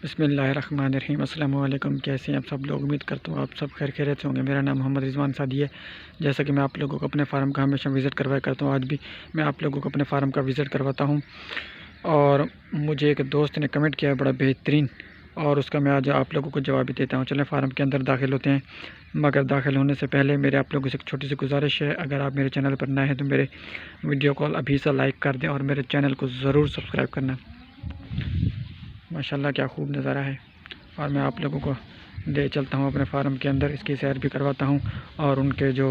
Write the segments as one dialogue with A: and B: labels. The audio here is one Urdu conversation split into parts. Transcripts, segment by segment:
A: بسم اللہ الرحمن الرحیم۔ السلام علیکم، کیسے ہیں آپ سب لوگ؟ امید کرتا ہوں آپ سب خیریت سے ہوں گے۔ میرا نام محمد رضوان سعدی ہے۔ جیسا کہ میں آپ لوگوں کو اپنے فارم کا ہمیشہ وزٹ کروایا کرتا ہوں، آج بھی میں آپ لوگوں کو اپنے فارم کا وزٹ کرواتا ہوں۔ اور مجھے ایک دوست نے کمنٹ کیا ہے بڑا بہترین، اور اس کا میں آج آپ لوگوں کو جواب بھی دیتا ہوں۔ چلیں فارم کے اندر داخل ہوتے ہیں، مگر داخل ہونے سے پہلے میرے آپ لوگوں سے ایک چھوٹی سی گزارش ہے، اگر آپ میرے چینل پر نئے ہیں تو میرے ویڈیو کو ابھی سے لائک کر دیں اور میرے چینل کو ضرور سبسکرائب کرنا۔ ماشاءاللہ کیا خوب نظارہ ہے، اور میں آپ لوگوں کو لے چلتا ہوں اپنے فارم کے اندر، اس کی سیر بھی کرواتا ہوں، اور ان کے جو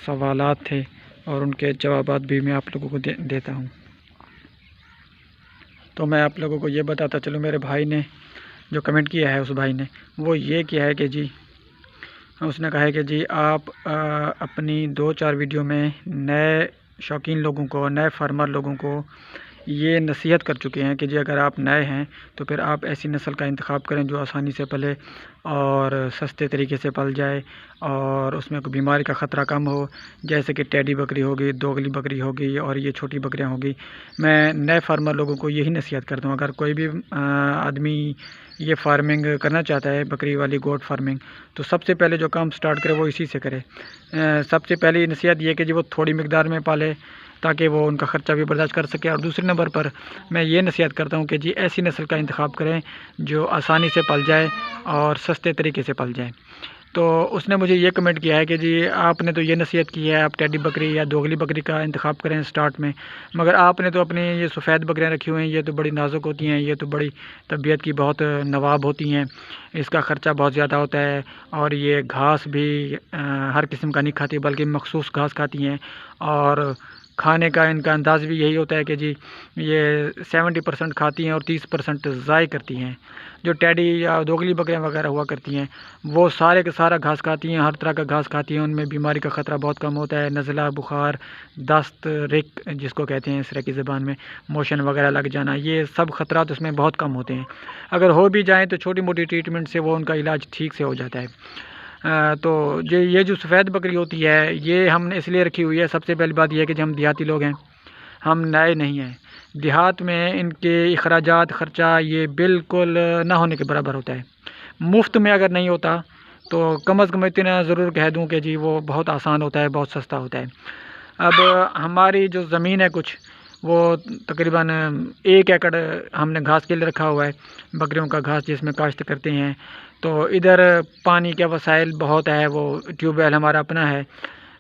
A: سوالات تھے اور ان کے جوابات بھی میں آپ لوگوں کو دیتا ہوں۔ تو میں آپ لوگوں کو یہ بتاتا چلوں، میرے بھائی نے جو کمنٹ کیا ہے، اس بھائی نے وہ یہ کیا ہے کہ جی اس نے کہا ہے کہ جی آپ اپنی 2-4 ویڈیو میں نئے شوقین لوگوں کو، نئے فارمر لوگوں کو یہ نصیحت کر چکے ہیں کہ جی اگر آپ نئے ہیں تو پھر آپ ایسی نسل کا انتخاب کریں جو آسانی سے پلے اور سستے طریقے سے پل جائے اور اس میں کوئی بیماری کا خطرہ کم ہو، جیسے کہ ٹیڈی بکری ہوگی، دوگلی بکری ہوگی اور یہ چھوٹی بکریاں ہوگی۔ میں نئے فارمر لوگوں کو یہی نصیحت کرتا ہوں، اگر کوئی بھی آدمی یہ فارمنگ کرنا چاہتا ہے، بکری والی گوٹ فارمنگ، تو سب سے پہلے جو کام سٹارٹ کرے وہ اسی سے کرے۔ سب سے پہلی نصیحت یہ کہ جی وہ تھوڑی مقدار میں پالے تاکہ وہ ان کا خرچہ بھی برداشت کر سکے، اور دوسرے نمبر پر میں یہ نصیحت کرتا ہوں کہ جی ایسی نسل کا انتخاب کریں جو آسانی سے پل جائے اور سستے طریقے سے پل جائے۔ تو اس نے مجھے یہ کمنٹ کیا ہے کہ جی آپ نے تو یہ نصیحت کی ہے آپ ٹیڈی بکری یا دوگلی بکری کا انتخاب کریں سٹارٹ میں، مگر آپ نے تو اپنی یہ سفید بکریاں رکھی ہوئی ہیں، یہ تو بڑی نازک ہوتی ہیں، یہ تو بڑی طبیعت کی بہت نواب ہوتی ہیں، اس کا خرچہ بہت زیادہ ہوتا ہے، اور یہ گھاس بھی ہر قسم کا نہیں کھاتی بلکہ مخصوص گھاس کھاتی ہیں، اور کھانے کا ان کا انداز بھی یہی ہوتا ہے کہ جی یہ 70% کھاتی ہیں اور 30% ضائع کرتی ہیں۔ جو ٹیڈی یا دوگلی بکریاں وغیرہ ہوا کرتی ہیں وہ سارے کا سارا گھاس کھاتی ہیں، ہر طرح کا گھاس کھاتی ہیں، ان میں بیماری کا خطرہ بہت کم ہوتا ہے، نزلہ، بخار، دست، رک جس کو کہتے ہیں سرکی زبان میں، موشن وغیرہ لگ جانا، یہ سب خطرات اس میں بہت کم ہوتے ہیں۔ اگر ہو بھی جائیں تو چھوٹی موٹی ٹریٹمنٹ سے وہ ان کا علاج ٹھیک سے ہو جاتا ہے۔ تو یہ جو سفید بکری ہوتی ہے یہ ہم نے اس لیے رکھی ہوئی ہے، سب سے پہلی بات یہ ہے کہ جب ہم دیہاتی لوگ ہیں، ہم نئے نہیں ہیں، دیہات میں ان کے اخراجات خرچہ یہ بالکل نہ ہونے کے برابر ہوتا ہے۔ مفت میں اگر نہیں ہوتا تو کم از کم اتنا ضرور کہہ دوں کہ جی وہ بہت آسان ہوتا ہے، بہت سستا ہوتا ہے۔ اب ہماری جو زمین ہے کچھ وہ تقریباً 1 ایکڑ ہم نے گھاس کے لیے رکھا ہوا ہے، بکریوں کا گھاس جس میں کاشت کرتے ہیں، تو ادھر پانی کے وسائل بہت ہے، وہ ٹیوب ویل ہمارا اپنا ہے،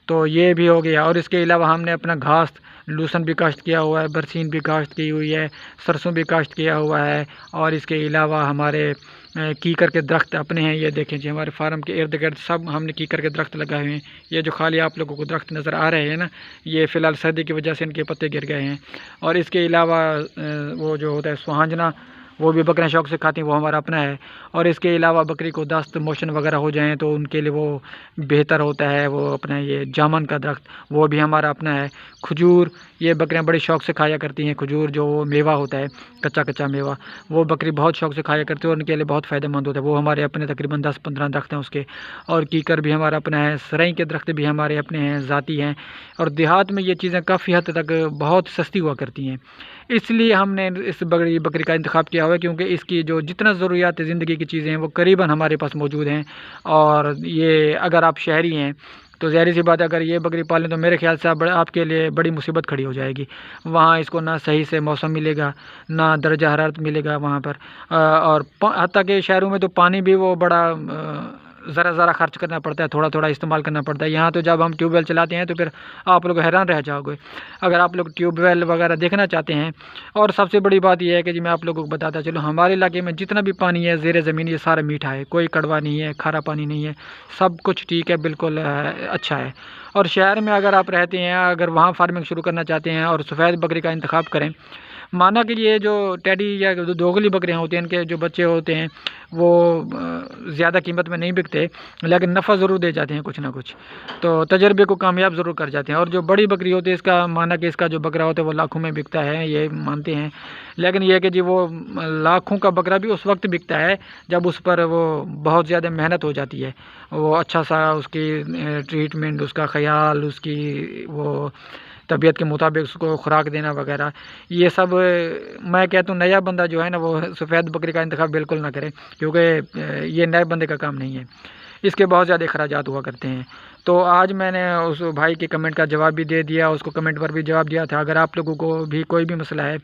A: تو یہ بھی ہو گیا، اور اس کے علاوہ ہم نے اپنا گھاس لوسن بھی کاشت کیا ہوا ہے، برسین بھی کاشت کی ہوئی ہے، سرسوں بھی کاشت کیا ہوا ہے، اور اس کے علاوہ ہمارے کیکر کے درخت اپنے ہیں، یہ دیکھیں جی ہمارے فارم کے ارد گرد سب ہم نے کیکر کے درخت لگائے ہوئے ہیں۔ یہ جو خالی آپ لوگوں کو درخت نظر آ رہے ہیں نا، یہ فی الحال سردی کی وجہ سے ان کے پتے گر گئے ہیں، اور اس کے علاوہ وہ جو ہوتا ہے سوہانجنا، وہ بھی بکریاں شوق سے کھاتی ہیں، وہ ہمارا اپنا ہے، اور اس کے علاوہ بکری کو دست موشن وغیرہ ہو جائیں تو ان کے لیے وہ بہتر ہوتا ہے، وہ اپنا یہ جامن کا درخت وہ بھی ہمارا اپنا ہے۔ کھجور، یہ بکریاں بڑی شوق سے کھایا کرتی ہیں، کھجور جو وہ میوہ ہوتا ہے، کچا میوہ، وہ بکری بہت شوق سے کھایا کرتی ہے اور ان کے لیے بہت فائدہ مند ہوتا ہے، وہ ہمارے اپنے تقریباً 10-15 درخت ہیں اس کے، اور کیکر بھی ہمارا اپنا ہے، سرئی کے درخت بھی ہمارے اپنے ہیں، ذاتی ہیں، اور دیہات میں یہ چیزیں کافی حد تک بہت سستی ہوا کرتی ہیں، اس لیے ہم نے اس بکری کا انتخاب کیا ہوا ہے، کیونکہ اس کی جو جتنا ضروریات زندگی کی چیزیں ہیں وہ قریباً ہمارے پاس موجود ہیں، اور یہ اگر آپ شہری ہیں تو ظاہر سی بات ہے اگر یہ بکری پالیں تو میرے خیال سے آپ کے لیے بڑی مصیبت کھڑی ہو جائے گی، وہاں اس کو نہ صحیح سے موسم ملے گا، نہ درجہ حرارت ملے گا وہاں پر، اور حتیٰ کہ شہروں میں تو پانی بھی وہ بڑا ذرا خرچ کرنا پڑتا ہے، تھوڑا استعمال کرنا پڑتا ہے، یہاں تو جب ہم ٹیوب ویل چلاتے ہیں تو پھر آپ لوگ حیران رہ جاؤ گے اگر آپ لوگ ٹیوب ویل وغیرہ دیکھنا چاہتے ہیں۔ اور سب سے بڑی بات یہ ہے کہ جی میں آپ لوگوں کو بتاتا چلوں، ہمارے علاقے میں جتنا بھی پانی ہے زیر زمین یہ سارا میٹھا ہے، کوئی کڑوا نہیں ہے، کھارا پانی نہیں ہے، سب کچھ ٹھیک ہے، بالکل اچھا ہے۔ اور شہر میں اگر آپ رہتے ہیں، اگر وہاں فارمنگ شروع کرنا چاہتے ہیں اور سفید بکری کا انتخاب کریں، مانا کہ یہ جو ٹیڈی یا دوگلی بکریاں ہوتی ہیں ان کے جو بچے ہوتے ہیں وہ زیادہ قیمت میں نہیں بکتے لیکن نفع ضرور دے جاتے ہیں کچھ نہ کچھ، تو تجربے کو کامیاب ضرور کر جاتے ہیں، اور جو بڑی بکری ہوتی ہے اس کا مانا کہ اس کا جو بکرا ہوتا ہے وہ لاکھوں میں بکتا ہے، یہ مانتے ہیں، لیکن یہ کہ جی وہ لاکھوں کا بکرا بھی اس وقت بکتا ہے جب اس پر وہ بہت زیادہ محنت ہو جاتی ہے، وہ اچھا سا اس کی ٹریٹمنٹ، اس کا خیال، اس کی وہ طبیعت کے مطابق اس کو خوراک دینا وغیرہ، یہ سب میں کہتا ہوں نیا بندہ جو ہے نا وہ سفید بکری کا انتخاب بالکل نہ کرے، کیونکہ یہ نئے بندے کا کام نہیں ہے، اس کے بہت زیادہ اخراجات ہوا کرتے ہیں۔ تو آج میں نے اس بھائی کے کمنٹ کا جواب بھی دے دیا، اس کو کمنٹ پر بھی جواب دیا تھا۔ اگر آپ لوگوں کو بھی کوئی بھی مسئلہ ہے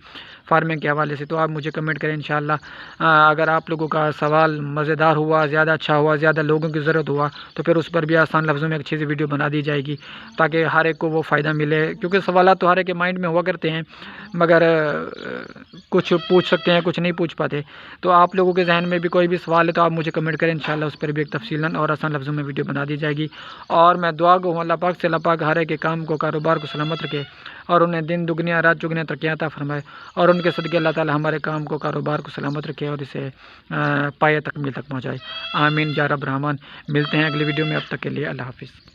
A: فارمنگ کے حوالے سے تو آپ مجھے کمنٹ کریں انشاءاللہ۔ اگر آپ لوگوں کا سوال مزیدار ہوا، زیادہ اچھا ہوا، زیادہ لوگوں کی ضرورت ہوا تو پھر اس پر بھی آسان لفظوں میں ایک اچھی سی ویڈیو بنا دی جائے گی تاکہ ہر ایک کو وہ فائدہ ملے، کیونکہ سوالات تو ہر ایک کے مائنڈ میں ہوا کرتے ہیں مگر کچھ پوچھ سکتے ہیں کچھ نہیں پوچھ پاتے۔ تو آپ لوگوں کے ذہن میں بھی کوئی بھی سوال ہے تو آپ مجھے کمنٹ کریں انشاءاللہ، اس پر بھی ایک تفصیلاً اور آسان لفظوں میں ویڈیو بنا دی جائے گی۔ اور میں دعا گو ہوں اللہ پاک سے، اللہ پاک ہر ایک کے کام کو، کاروبار کو سلامت رکھے اور انہیں دن دگنیاں رات چگنیاں ترقیاں عطا فرمائے، اور ان کے صدقے اللہ تعالی ہمارے کام کو، کاروبار کو سلامت رکھے اور اسے پایہ تکمیل تک پہنچائے۔ آمین یا رب رحمان۔ ملتے ہیں اگلی ویڈیو میں، اب تک کے لیے اللہ حافظ۔